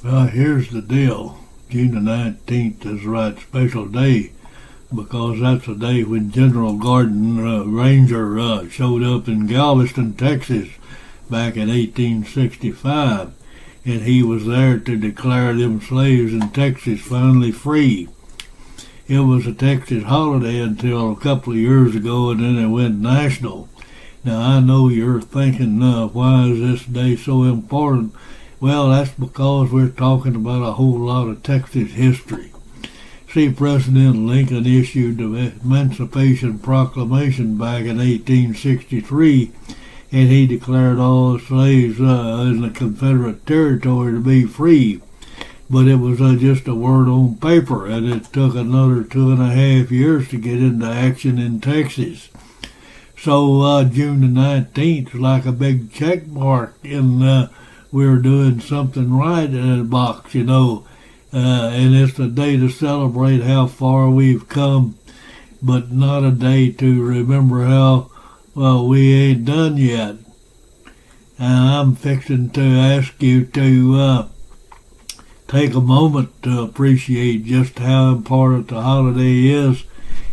Well, here's the deal. June the 19th is the right special day because that's the day when General Gordon Ranger showed up in Galveston, Texas back in 1865. And he was there to declare them slaves in Texas finally free. It was a Texas holiday until a couple of years ago, and then it went national. Now, I know you're thinking, why is this day so important? Well, that's because we're talking about a whole lot of Texas history. See, President Lincoln issued the Emancipation Proclamation back in 1863, and he declared all the slaves in the Confederate territory to be free. But it was just a word on paper, and it took another 2.5 years to get into action in Texas. So June the 19th is like a big check mark, and we're doing something right in the box, and it's a day to celebrate how far we've come, but not a day to remember how well we ain't done yet. And I'm fixing to ask you to take a moment to appreciate just how important the holiday is.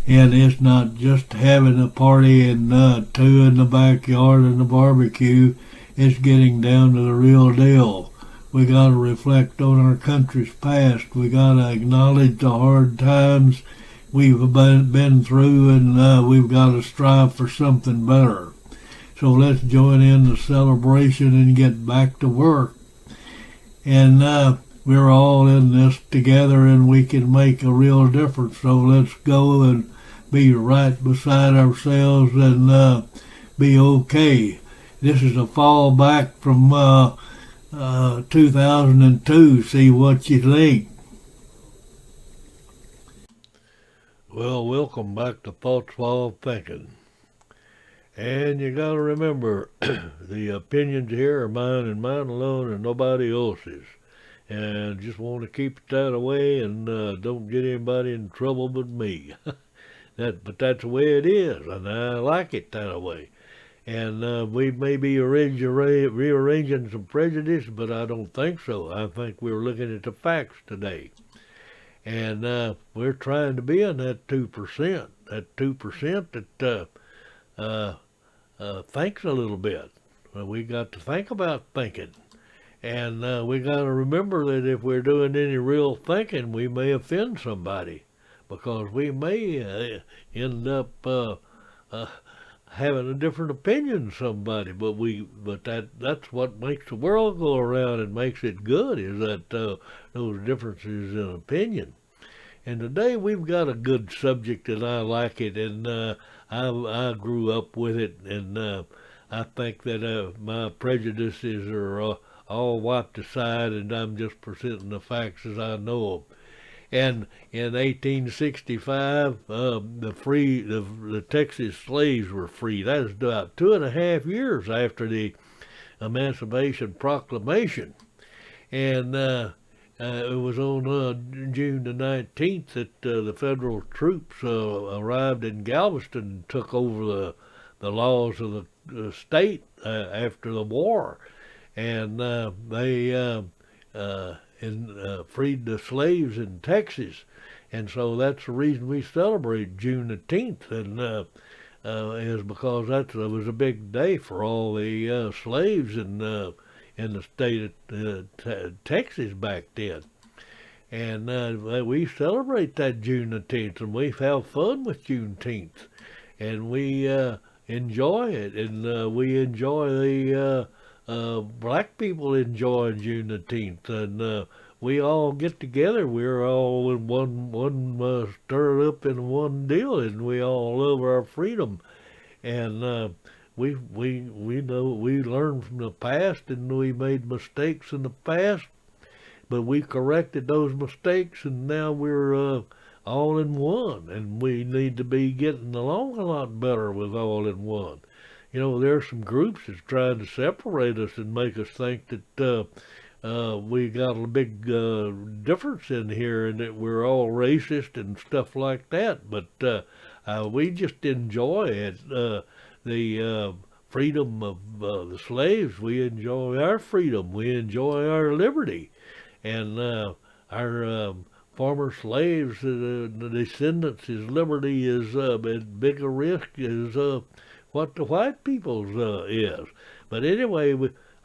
And it's not just having a party and two in the backyard and the barbecue. It's getting down to the real deal. We got to reflect on our country's past. We got to acknowledge the hard times we've been through, and we've got to strive for something better. So let's join in the celebration and get back to work. And we're all in this together, and we can make a real difference. So let's go and be right beside ourselves and be okay. This is a fallback from 2002. See what you think. Well, welcome back to Thoughts While Thinking. And you gotta remember, the opinions here are mine and mine alone and nobody else's. And just want to keep it that way and don't get anybody in trouble but me. But that's the way it is, and I like it that way. And we may be rearranging some prejudice, but I don't think so. I think we're looking at the facts today. And we're trying to be in that 2%, that 2% that thinks a little bit. We got to think about thinking. And we got to remember that if we're doing any real thinking, we may offend somebody, because we may end up having a different opinion than somebody. But that's what makes the world go around and makes it good, is that those differences in opinion. And today we've got a good subject, and I like it, and I grew up with it, and I think that my prejudices are all wiped aside, and I'm just presenting the facts as I know them. And in 1865, the Texas slaves were free. That was about 2.5 years after the Emancipation Proclamation. And it was on June the 19th that the federal troops arrived in Galveston and took over the laws of the state after the war. And they freed the slaves in Texas. And so that's the reason we celebrate Juneteenth, and is because it was a big day for all the slaves in the state of Texas back then. And we celebrate that Juneteenth, and we have fun with Juneteenth, and we enjoy it, and we enjoy the black people enjoy Juneteenth, and we all get together. We're all in one stirred up in one deal, and we all love our freedom. And we know we learned from the past, and we made mistakes in the past, but we corrected those mistakes, and now we're all in one, and we need to be getting along a lot better with all in one. There's some groups that's trying to separate us and make us think that we got a big difference in here and that we're all racist and stuff like that. But we just enjoy it. The freedom of the slaves. We enjoy our freedom. We enjoy our liberty. and our former slaves, the descendants, his liberty is at bigger risk as what the white people's is. But anyway,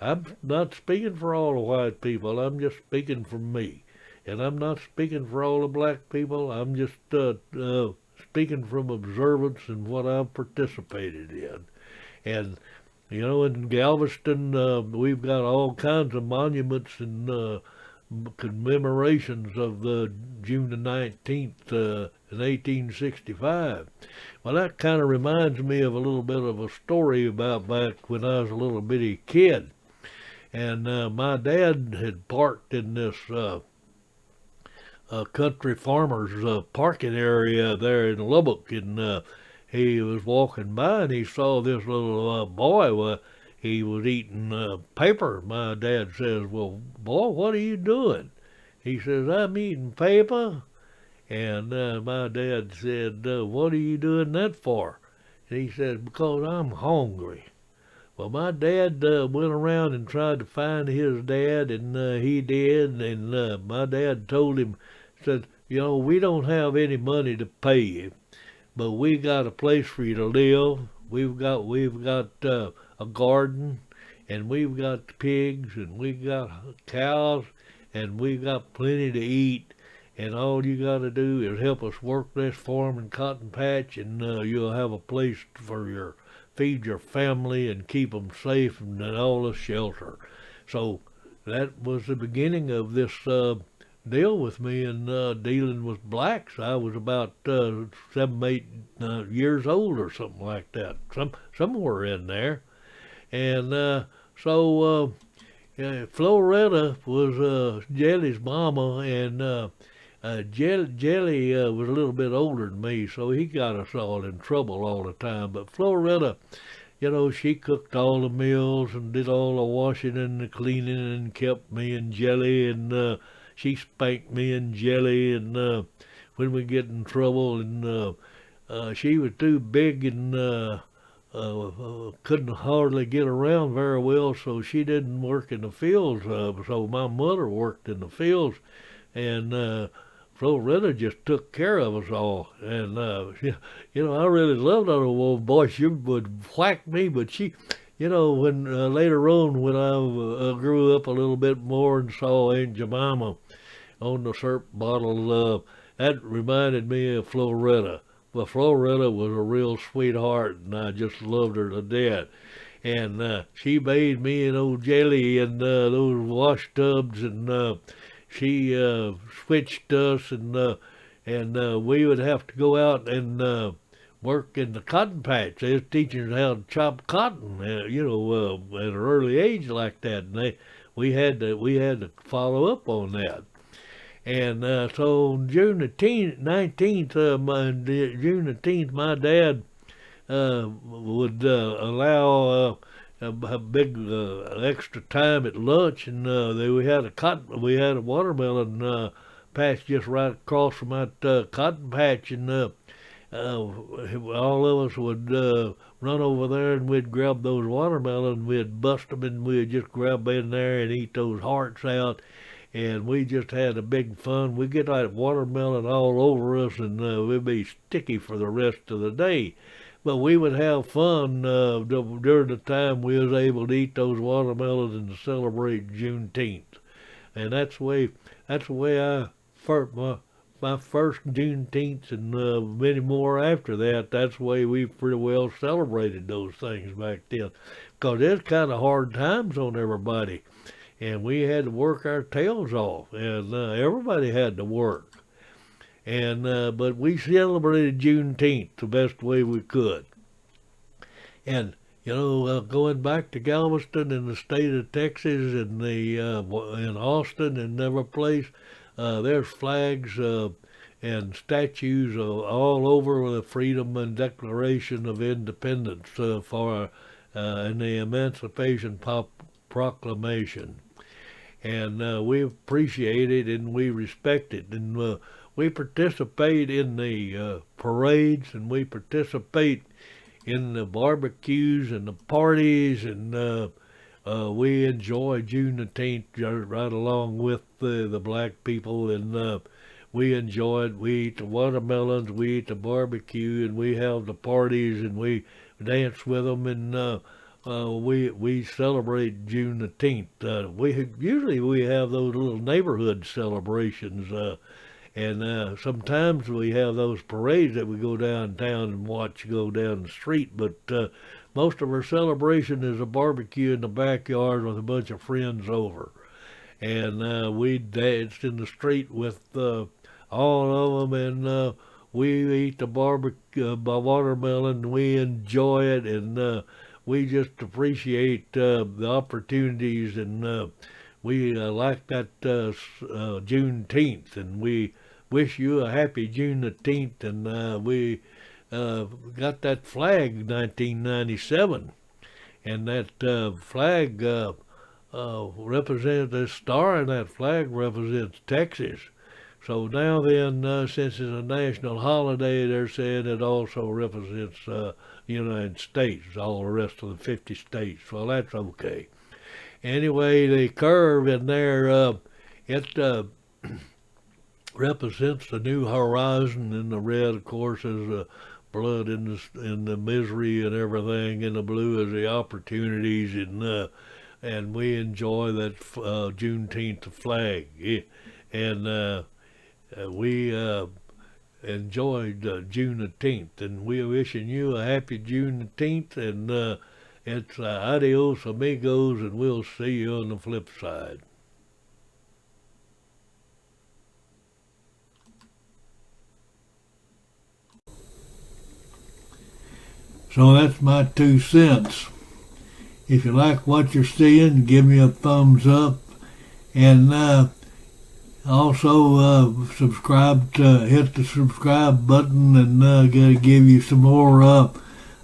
I'm not speaking for all the white people. I'm just speaking for me, and I'm not speaking for all the black people. I'm just speaking from observance and what I've participated in. And you know, in Galveston, we've got all kinds of monuments and commemorations of the June the 19th in 1865. Well, that kind of reminds me of a little bit of a story about back when I was a little bitty kid. And my dad had parked in this country farmer's parking area there in Lubbock, and he was walking by and he saw this little boy. He was eating paper. My dad says, "Well, boy, what are you doing?" He says, "I'm eating paper." And my dad said, "What are you doing that for?" And he said, "Because I'm hungry." Well, my dad went around and tried to find his dad, and he did. And my dad told him, said, "You know, we don't have any money to pay you, but we got a place for you to live. We've got a garden, and we've got pigs, and we've got cows, and we've got plenty to eat. And all you got to do is help us work this farm and cotton patch, and you'll have a place for your feed your family and keep them safe and all the shelter." So that was the beginning of this deal with me and dealing with blacks. I was about 7, 8 years old or something like that, somewhere in there. And so Floretta was Jelly's mama, and Jelly was a little bit older than me, so he got us all in trouble all the time. But Floretta, you know, she cooked all the meals and did all the washing and the cleaning and kept me and Jelly, and she spanked me and Jelly, and when we get in trouble, and she was too big and couldn't hardly get around very well, so she didn't work in the fields. So my mother worked in the fields, and Floretta just took care of us all. And you know, I really loved that old boy. She would whack me, but she, you know, when later on when I grew up a little bit more and saw Aunt Jemima on the syrup bottle, that reminded me of Floretta. Well, Floretta was a real sweetheart, and I just loved her to death. And she made me and old Jelly and those wash tubs, and she switched us, and we would have to go out and work in the cotton patch. They was teaching us how to chop cotton, you know, at an early age like that, and we had to follow up on that. And so on June the 19th, June the 10th, my dad would allow a big extra time at lunch, and we had a watermelon patch just right across from that cotton patch, and all of us would run over there, and we'd grab those watermelons, we'd bust them, and we'd just grab in there and eat those hearts out. And we just had a big fun. We'd get that watermelon all over us, and we'd be sticky for the rest of the day. But we would have fun during the time we was able to eat those watermelons and celebrate Juneteenth. And that's the way my first Juneteenth, and many more after that. That's the way we pretty well celebrated those things back then, because there's kind of hard times on everybody, and we had to work our tails off, and everybody had to work. And but we celebrated Juneteenth the best way we could. And you know, going back to Galveston and the state of Texas and in Austin and every place, there's flags and statues all over the Freedom and Declaration of Independence and the Emancipation Proclamation. And we appreciate it and we respect it, and we participate in the parades, and we participate in the barbecues and the parties, and We enjoy Juneteenth right along with the black people, and we enjoy it. We eat the watermelons, we eat the barbecue, and we have the parties, and we dance with them, and we celebrate Juneteenth. We have those little neighborhood celebrations. And sometimes we have those parades that we go downtown and watch go down the street. But most of our celebration is a barbecue in the backyard with a bunch of friends over. And we danced in the street with all of them, and we eat the barbecue, watermelon. We enjoy it, and we just appreciate the opportunities, and we like that Juneteenth, and we wish you a happy Juneteenth, and we got that flag 1997, and that flag represents, the star in that flag represents Texas. So now then, since it's a national holiday, they're saying it also represents the United States, all the rest of the 50 states. Well, that's okay. Anyway, the curve in there, it represents the new horizon, and the red, of course, is the blood in the misery and everything, and the blue is the opportunities, and we enjoy that Juneteenth flag, and we enjoyed Juneteenth, and we're wishing you a happy Juneteenth, and it's adios amigos, and we'll see you on the flip side. So that's my 2 cents. If you like what you're seeing, give me a thumbs up, and also subscribe hit the subscribe button, and gonna give you some more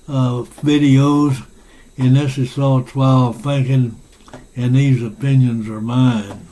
videos. And this is Thoughts While Thinking, and these opinions are mine.